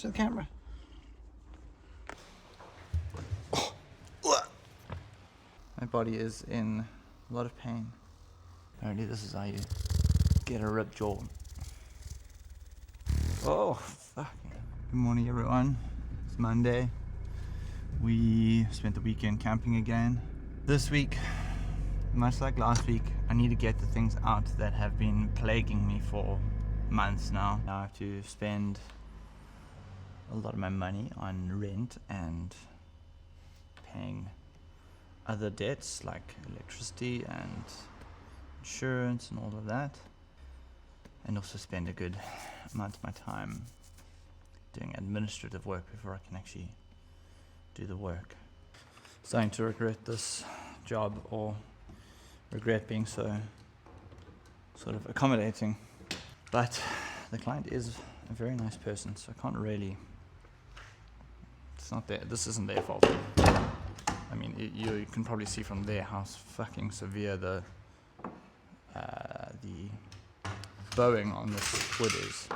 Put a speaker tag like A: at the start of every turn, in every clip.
A: to the camera. My body is in a lot of pain. Apparently this is how you get a ripped jaw. Oh, fuck. Good morning, everyone. It's Monday. We spent the weekend camping again. This week, much like last week, I need to get the things out that have been plaguing me for months now. Now I have to spend a lot of my money on rent and paying other debts like electricity and insurance and all of that, and also spend a good amount of my time doing administrative work before I can actually do the work. Starting to regret this job, or regret being so sort of accommodating, but the client is a very nice person, so I can't really, this isn't their fault. I mean, you can probably see from there how fucking severe the bowing on this wood is.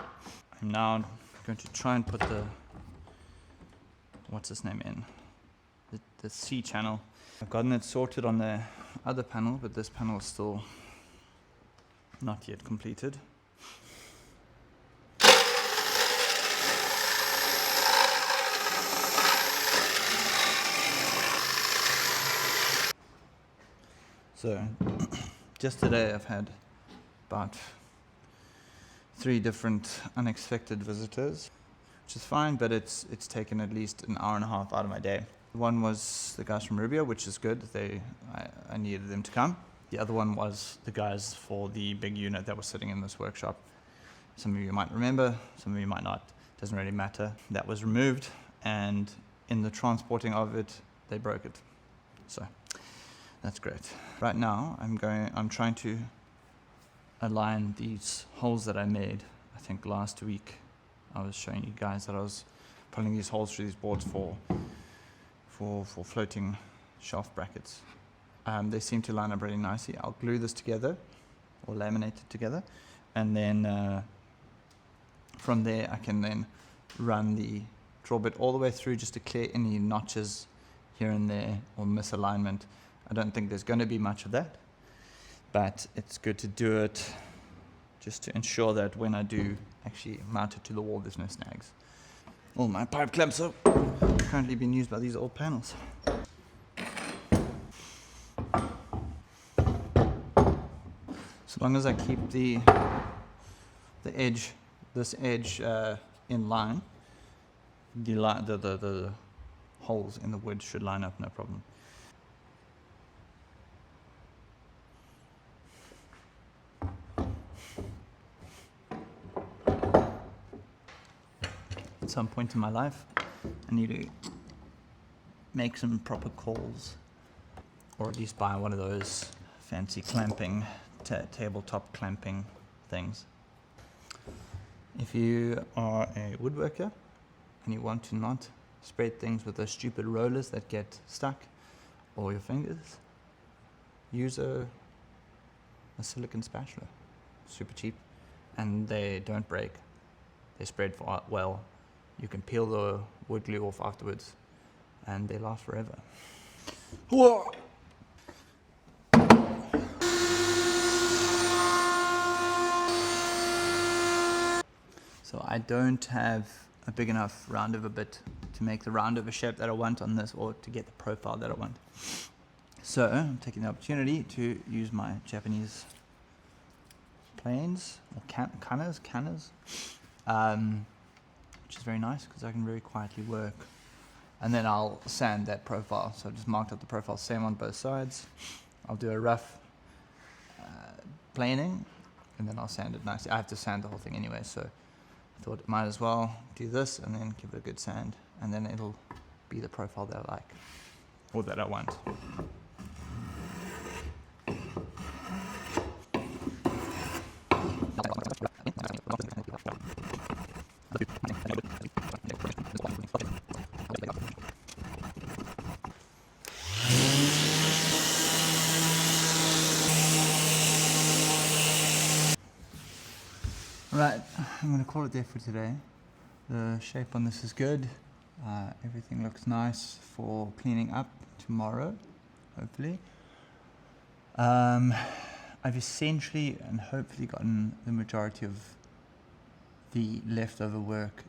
A: I'm now going to try and put the, what's his name in, the C channel. I've gotten it sorted on the other panel, but this panel is still not yet completed. So, just today I've had about 3 different unexpected visitors, which is fine, but it's taken at least an hour and a half out of my day. One was the guys from Rubio, which is good. I needed them to come. The other one was the guys for the big unit that was sitting in this workshop. Some of you might remember, some of you might not. Doesn't really matter. That was removed, and in the transporting of it, they broke it. So that's great. Right now, I'm trying to align these holes that I made. I think last week I was showing you guys that I was pulling these holes through these boards for floating shaft brackets. They seem to line up really nicely. I'll glue this together or laminate it together, and then from there I can then run the draw bit all the way through just to clear any notches here and there or misalignment. I don't think there's going to be much of that, but it's good to do it just to ensure that when I do actually mount it to the wall, there's no snags. All my pipe clamps are currently being used by these old panels. So long as I keep this edge in line, the holes in the wood should line up no problem. At some point in my life, I need to make some proper calls, or at least buy one of those fancy clamping, tabletop clamping things. If you are a woodworker and you want to not spread things with those stupid rollers that get stuck, or your fingers, use a silicone spatula. Super cheap, and they don't break. They spread well. You can peel the wood glue off afterwards, and they last forever. Whoa! So I don't have a big enough round of a bit to make the round of a shape that I want on this, or to get the profile that I want. So I'm taking the opportunity to use my Japanese planes, or kanners, which is very nice because I can very quietly work. And then I'll sand that profile. So I just marked up the profile, same on both sides. I'll do a rough planing, and then I'll sand it nicely. I have to sand the whole thing anyway, so I thought might as well do this and then give it a good sand, and then it'll be the profile that I like, or that I want. Right, I'm going to call it there for today. The shape on this is good. Everything looks nice for cleaning up tomorrow, hopefully. I've essentially and hopefully gotten the majority of the leftover work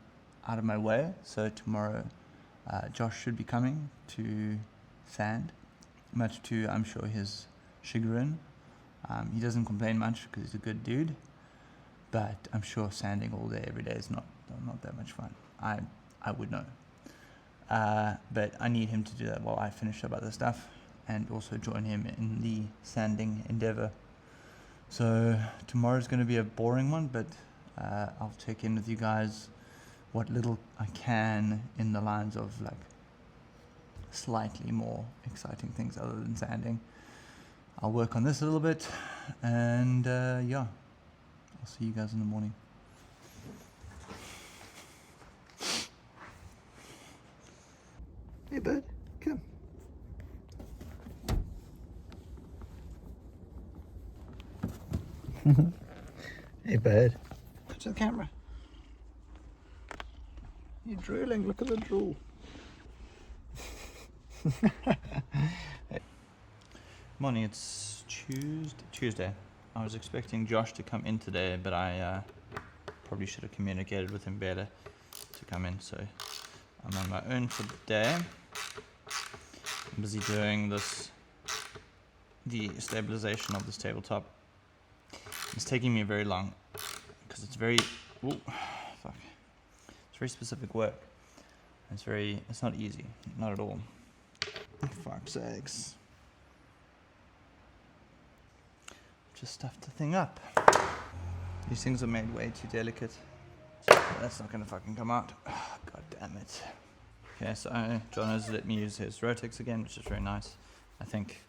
A: out of my way. So tomorrow, Josh should be coming to sand, much to, I'm sure, his chagrin. He doesn't complain much because he's a good dude, but I'm sure sanding all day, every day is not that much fun. I would know. But I need him to do that while I finish up other stuff and also join him in the sanding endeavor. So tomorrow's going to be a boring one, but I'll check in with you guys what little I can in the lines of like slightly more exciting things other than sanding. I'll work on this a little bit, and yeah, I'll see you guys in the morning. Hey bud, come. Hey bud, touch the camera. You're drooling, look at the drool. Morning, it's Tuesday. I was expecting Josh to come in today, but I probably should have communicated with him better to come in, so I'm on my own for the day. I'm busy doing the stabilization of this tabletop. It's taking me very long because it's very, it's very specific work. It's not easy, not at all. Fuck's sakes. Just stuffed the thing up. These things are made way too delicate. So that's not gonna fucking come out. God damn it. Okay, so John has let me use his Rotex again, which is very nice. I think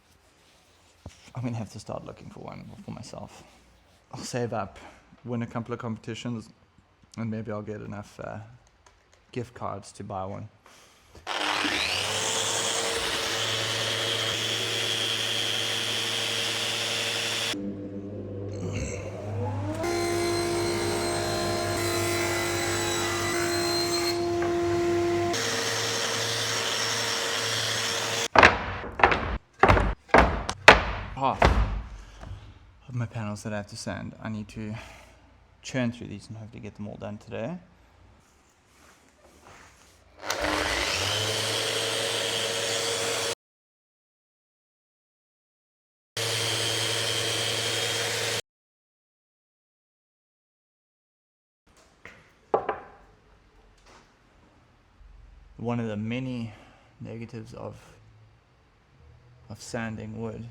A: I'm gonna have to start looking for one for myself. I'll save up, win a couple of competitions, and maybe I'll get enough gift cards to buy one. Half of my panels that I have to sand. I need to churn through these and hopefully get them all done today. One of the many negatives of sanding wood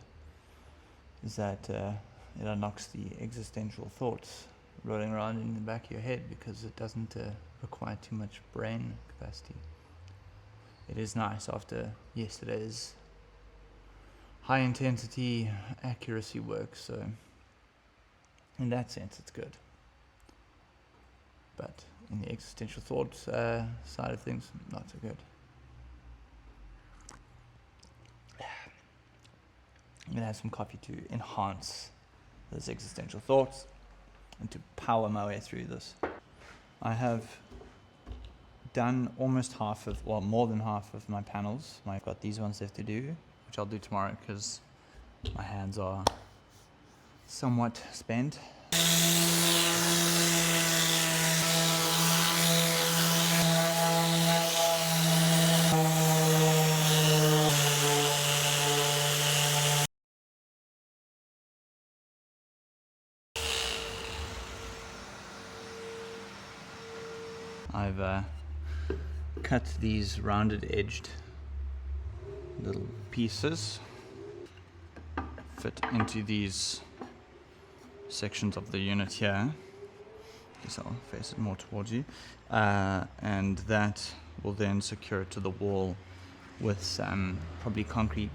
A: is that it unlocks the existential thoughts rolling around in the back of your head because it doesn't require too much brain capacity. It is nice after yesterday's high intensity accuracy work, so in that sense it's good. But in the existential thoughts side of things, not so good. I'm going to have some coffee to enhance those existential thoughts and to power my way through this. I have done almost half of, well, more than half of my panels. I've got these ones left to do, which I'll do tomorrow because my hands are somewhat spent. I've cut these rounded edged little pieces, fit into these sections of the unit here. I guess I'll face it more towards you, and that will then secure it to the wall with some probably concrete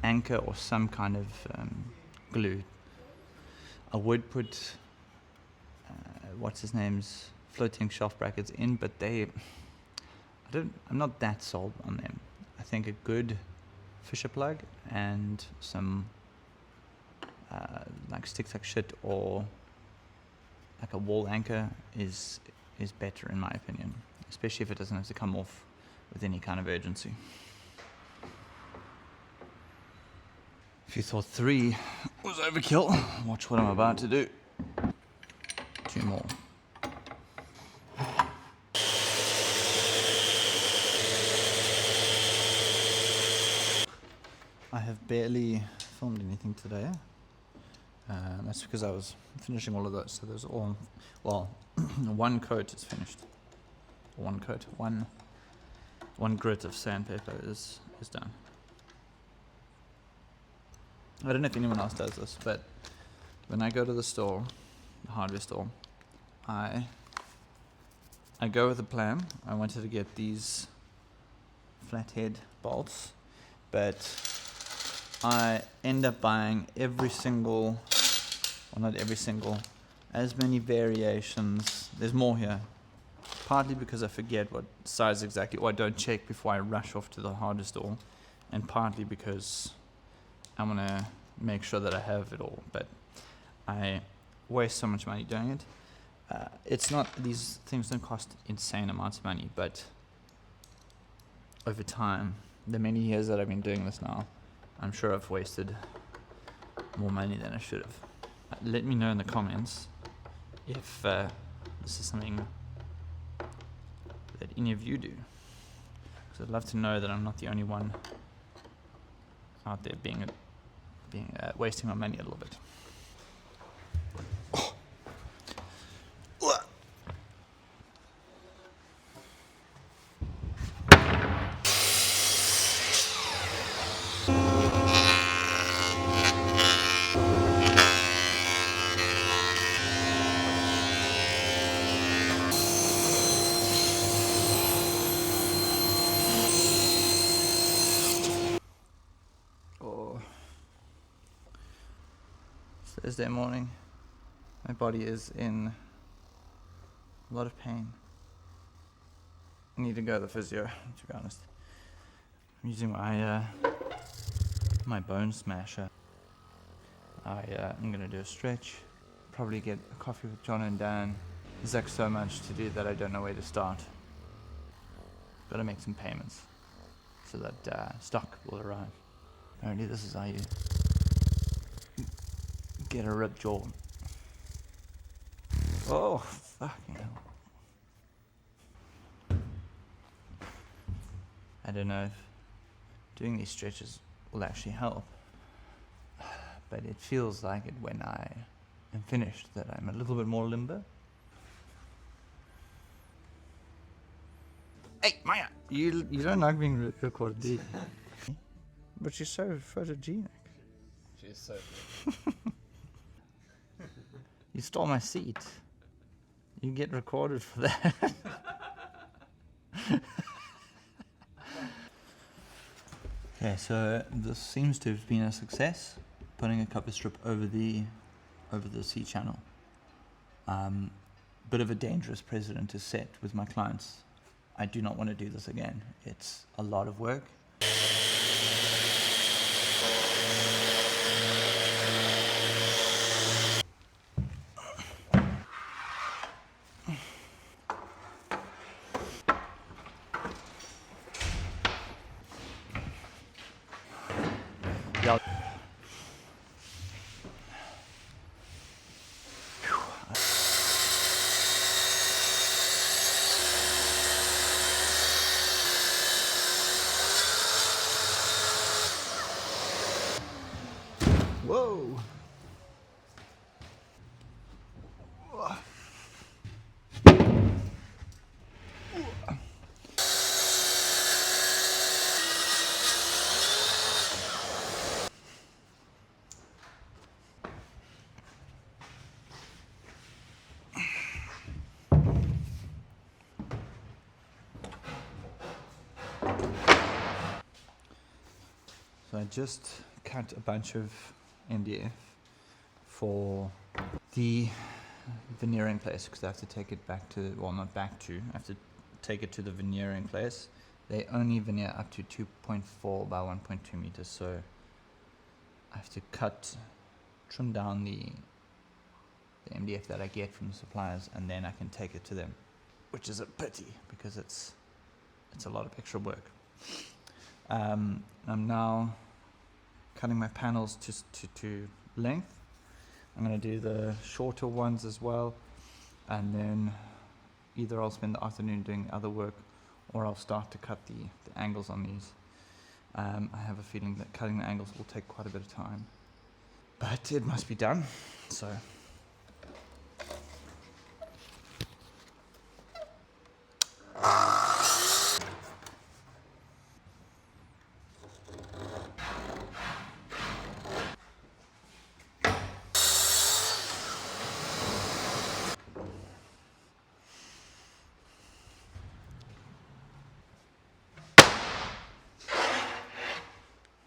A: anchor or some kind of glue. I would put what's his name's floating shelf brackets in, but I'm not that sold on them. I think a good fisher plug and some like sticks like shit or like a wall anchor is is better in my opinion, especially if it doesn't have to come off with any kind of urgency. If you thought 3 was overkill, watch what I'm about to do. 2 more. I have barely filmed anything today. That's because I was finishing all of those. So there's all, well, one coat is finished. One coat, one grit of sandpaper is done. I don't know if anyone else does this, but when I go to the store, the hardware store, I go with a plan. I wanted to get these flathead bolts, but I end up buying every single, well, not every single, as many variations. There's more here. Partly because I forget what size exactly, or I don't check before I rush off to the hardware store, and partly because I want to make sure that I have it all, but I waste so much money doing it. It's not, these things don't cost insane amounts of money, but over time, the many years that I've been doing this now, I'm sure I've wasted more money than I should have. Let me know in the comments if this is something that any of you do, because I'd love to know that I'm not the only one out there being wasting my money a little bit. Thursday morning. My body is in a lot of pain. I need to go to the physio, to be honest. I'm using my bone smasher. I'm gonna do a stretch, probably get a coffee with John and Dan. There's like so much to do that I don't know where to start. Gotta make some payments so that stock will arrive. Apparently this is how you get a ripped jaw. Oh, fucking hell. I don't know if doing these stretches will actually help, but it feels like it when I am finished, that I'm a little bit more limber. Hey, Maya! You don't like being recorded, do you? But she's so photogenic.
B: She's so good.
A: You stole my seat. You get recorded for that. Okay, so this seems to have been a success, putting a cover strip over the C channel. Bit of a dangerous precedent to set with my clients. I do not want to do this again. It's a lot of work. Yeah. Whoa. So I just cut a bunch of MDF for the veneering place, because I have to take it back to, well, not back to, I have to take it to the veneering place. They only veneer up to 2.4 by 1.2 meters, so I have to trim down the MDF that I get from the suppliers, and then I can take it to them. which is a pity because it's a lot of extra work. I'm now cutting my panels to length. I'm going to do the shorter ones as well, and then either I'll spend the afternoon doing other work, or I'll start to cut the angles on these. I have a feeling that cutting the angles will take quite a bit of time, but it must be done. So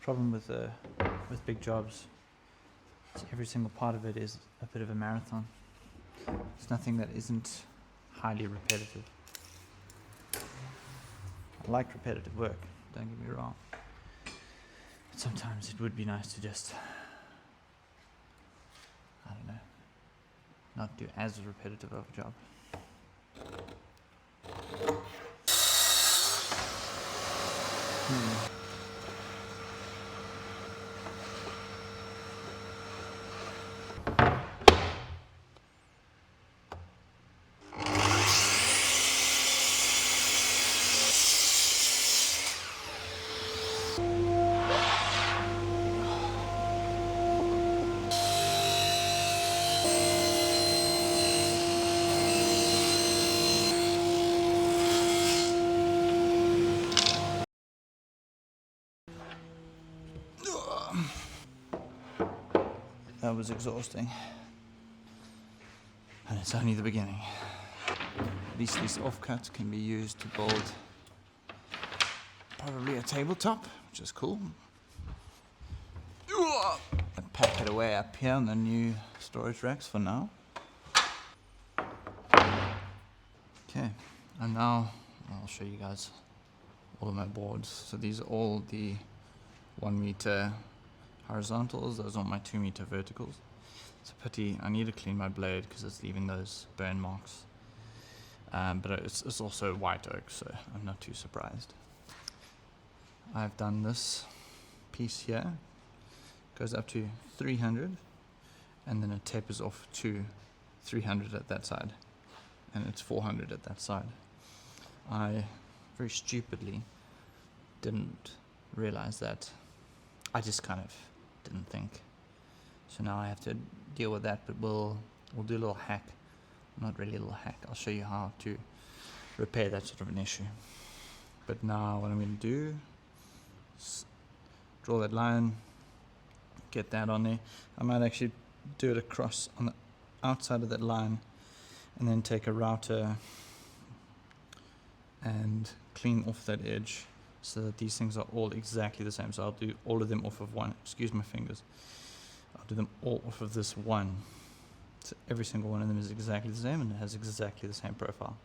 A: problem with big jobs is every single part of it is a bit of a marathon. There's nothing that isn't highly repetitive. I like repetitive work, don't get me wrong. But sometimes it would be nice to just, I don't know, not do as repetitive of a job. That was exhausting. And it's only the beginning. At least these offcuts can be used to build probably a tabletop, which is cool. And pack it away up here on the new storage racks for now. Okay, and now I'll show you guys all of my boards. So these are all the 1 meter horizontals, those are my 2 meter verticals. It's a pity, I need to clean my blade because it's leaving those burn marks. But it's also white oak, so I'm not too surprised. I've done this piece here, goes up to 300, and then it tapers off to 300 at that side, and it's 400 at that side. I very stupidly didn't realize that. I just kind of didn't think. So now I have to deal with that, but we'll do a little hack. Not really a little hack. I'll show you how to repair that sort of an issue. But now what I'm going to do is draw that line, get that on there. I might actually do it across on the outside of that line, and then take a router and clean off that edge so that these things are all exactly the same. So I'll do all of them off of one. Excuse my fingers. I'll do them all off of this one. So every single one of them is exactly the same and it has exactly the same profile.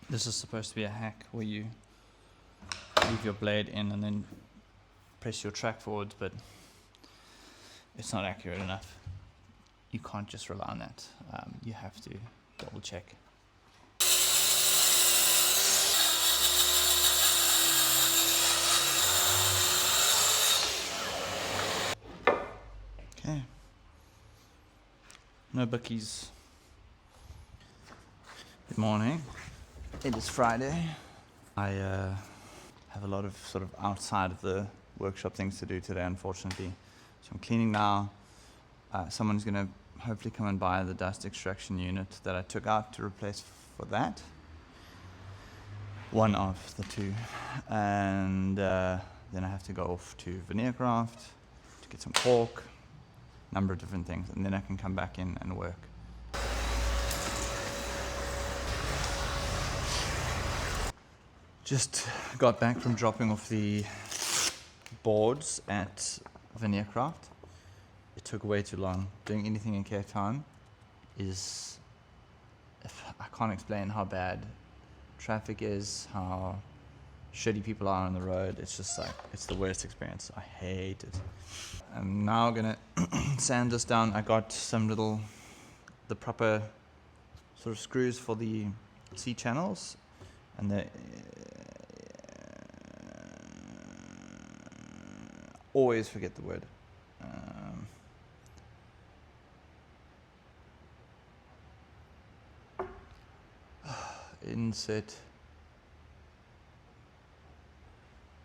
A: This is supposed to be a hack where you leave your blade in and then press your track forwards, but it's not accurate enough. You can't just rely on that. You have to double check. Okay. No bookies. Good morning. It is Friday. I have a lot of sort of outside of the workshop things to do today, unfortunately. So I'm cleaning now. Someone's going to hopefully come and buy the dust extraction unit that I took out to replace for that. One of the two. And then I have to go off to veneer craft to get some caulk, a number of different things, and then I can come back in and work. Just got back from dropping off the boards at veneer craft. It took way too long. Doing anything in Cape Town is, I can't explain how bad traffic is, how shitty people are on the road. It's just like, it's the worst experience. I hate it. I'm now gonna sand this down. I got some the proper sort of screws for the C channels, and the always forget the word. Insert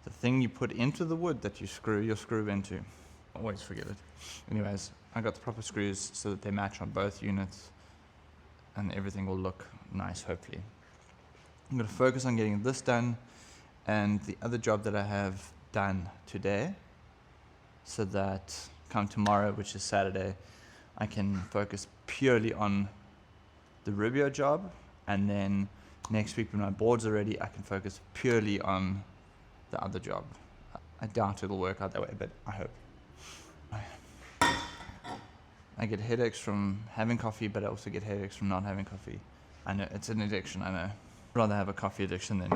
A: the thing you put into the wood that you screw your screw into. Always forget it. Anyways, I got the proper screws so that they match on both units, and everything will look nice, hopefully. I'm going to focus on getting this done and the other job that I have done today, so that come tomorrow, which is Saturday, I can focus purely on the Rubio job, and then next week when my board's are ready, I can focus purely on the other job. I doubt it'll work out that way, but I hope. I get headaches from having coffee, but I also get headaches from not having coffee. I know, it's an addiction, I know. I'd rather have a coffee addiction than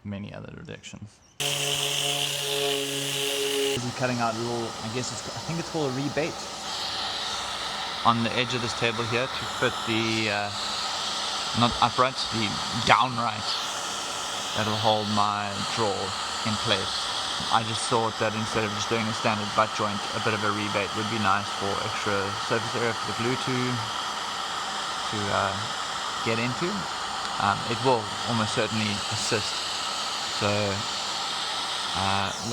A: many other addictions. This is cutting out a little, I think it's called a rebate on the edge of this table here to fit the, not upright, the downright. That'll hold my drawer in place. I just thought that instead of just doing a standard butt joint, a bit of a rebate would be nice for extra surface area for the glue to get into. It will almost certainly assist. So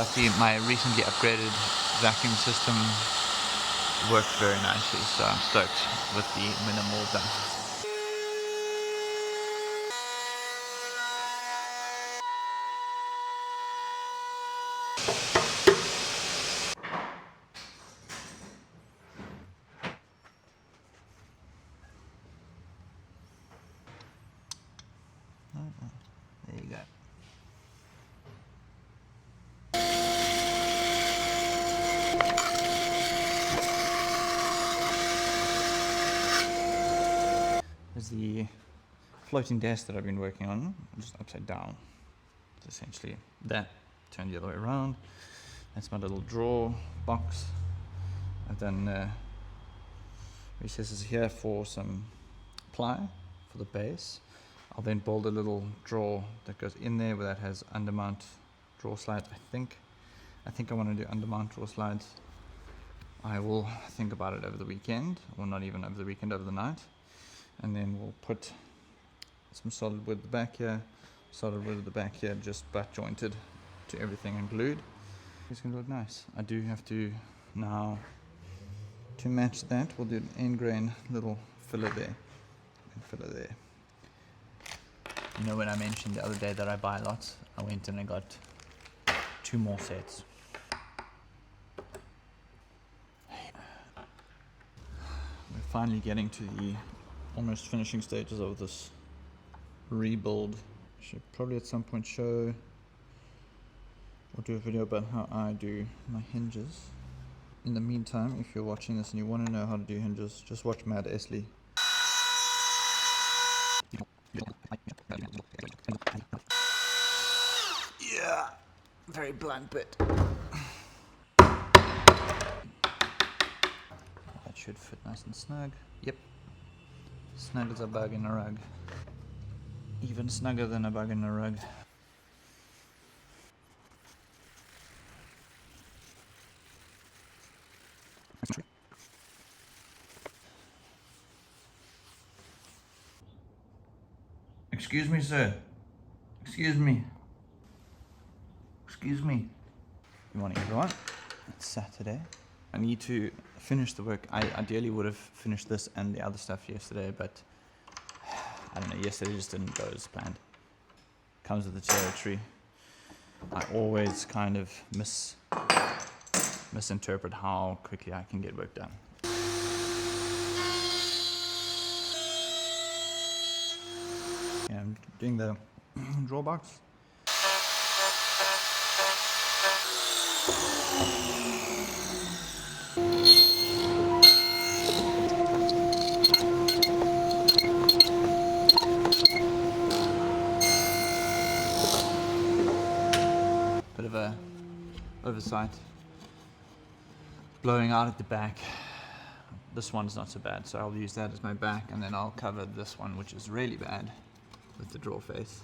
A: luckily my recently upgraded vacuum system works very nicely, so I'm stoked with the minimal done. There you go. There's the floating desk that I've been working on, just upside down. It's essentially that, turned the other way around. That's my little drawer box. I've done recesses here for some ply for the base. I'll then build a little drawer that goes in there, where that has undermount drawer slides. I think I want to do undermount drawer slides. I will think about it over the weekend, or not even over the weekend, over the night. And then we'll put some solid wood at the back here, solid wood at the back here, just butt jointed to everything and glued. It's going to look nice. I do have to now, to match that, we'll do an end grain little filler there and filler there. You know, when I mentioned the other day that I buy lots, I went and I got 2 more sets. We're finally getting to the almost finishing stages of this rebuild. Should probably at some point show or do a video about how I do my hinges. In the meantime, if you're watching this and you want to know how to do hinges, just watch Mad Esley. Yeah, very blunt bit. That should fit nice and snug. Yep. Snug as a bug in a rug. Even snugger than a bug in a rug. Excuse me, sir. Excuse me. Excuse me. Good morning, everyone. It's Saturday. I need to finish the work. I ideally would have finished this and the other stuff yesterday, but I don't know, yesterday just didn't go as planned. Comes with the territory. I always kind of misinterpret how quickly I can get work done. Yeah, I'm doing the drawer box. of a oversight. Blowing out at the back. This one's not so bad, so I'll use that as my back, and then I'll cover this one, which is really bad, with the draw face.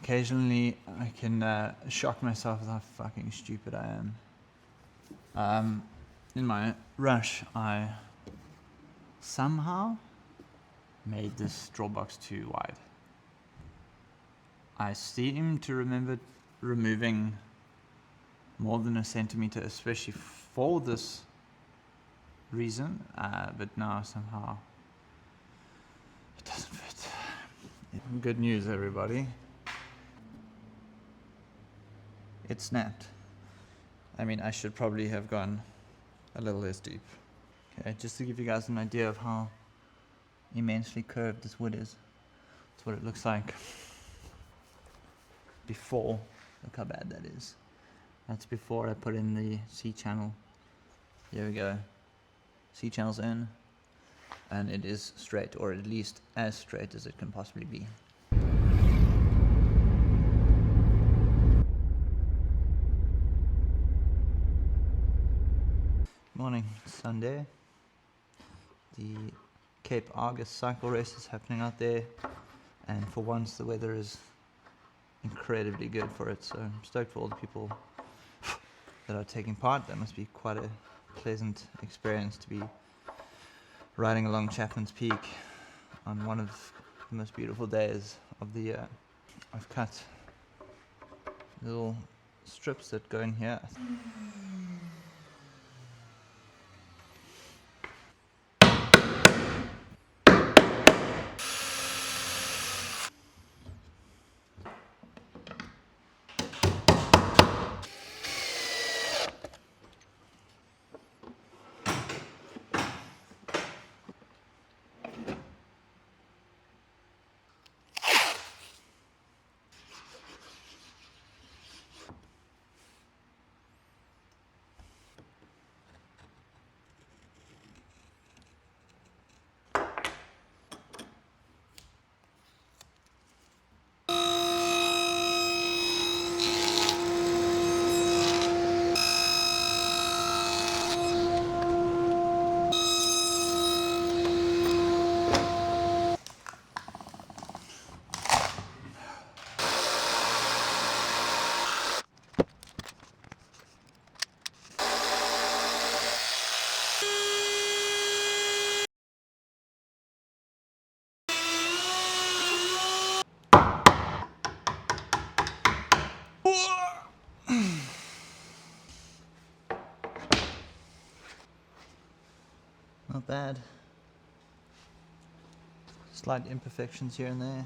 A: Occasionally I can shock myself with how fucking stupid I am. In my rush, I somehow made this draw box too wide. I seem to remember removing more than a centimeter, especially for this reason, but now somehow it doesn't fit. Good news, everybody. It snapped. I mean, I should probably have gone a little less deep. Okay, just to give you guys an idea of how immensely curved this wood is. That's what it looks like before. Look how bad that is. That's before I put in the C-channel. Here we go. C-channel's in, and it is straight, or at least as straight as it can possibly be. Morning, Sunday. The Cape Argus cycle race is happening out there, and for once the weather is incredibly good for it, so I'm stoked for all the people that are taking part. That must be quite a pleasant experience to be riding along Chapman's Peak on one of the most beautiful days of the year. I've cut little strips that go in here. Not bad. Slight imperfections here and there,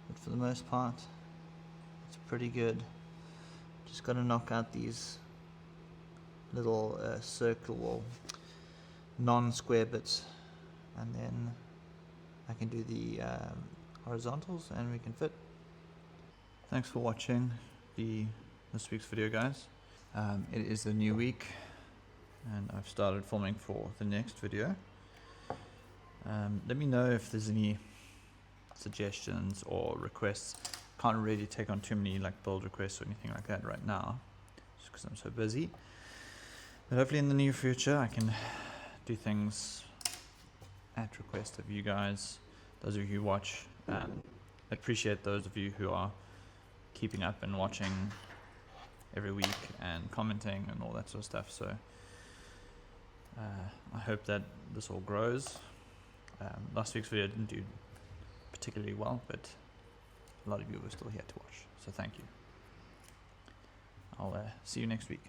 A: but for the most part, it's pretty good. Just got to knock out these little circle or non-square bits, and then I can do the horizontals and we can fit. Thanks for watching this week's video, guys. It is a new week, and I've started filming for the next video. Let me know if there's any suggestions or requests. Can't really take on too many like build requests or anything like that right now, just because I'm so busy. But hopefully in the near future I can do things at request of you guys, those of you who watch. I appreciate those of you who are keeping up and watching every week and commenting and all that sort of stuff. So I hope that this all grows. Last week's video didn't do particularly well, but a lot of you were still here to watch, so thank you. I'll see you next week.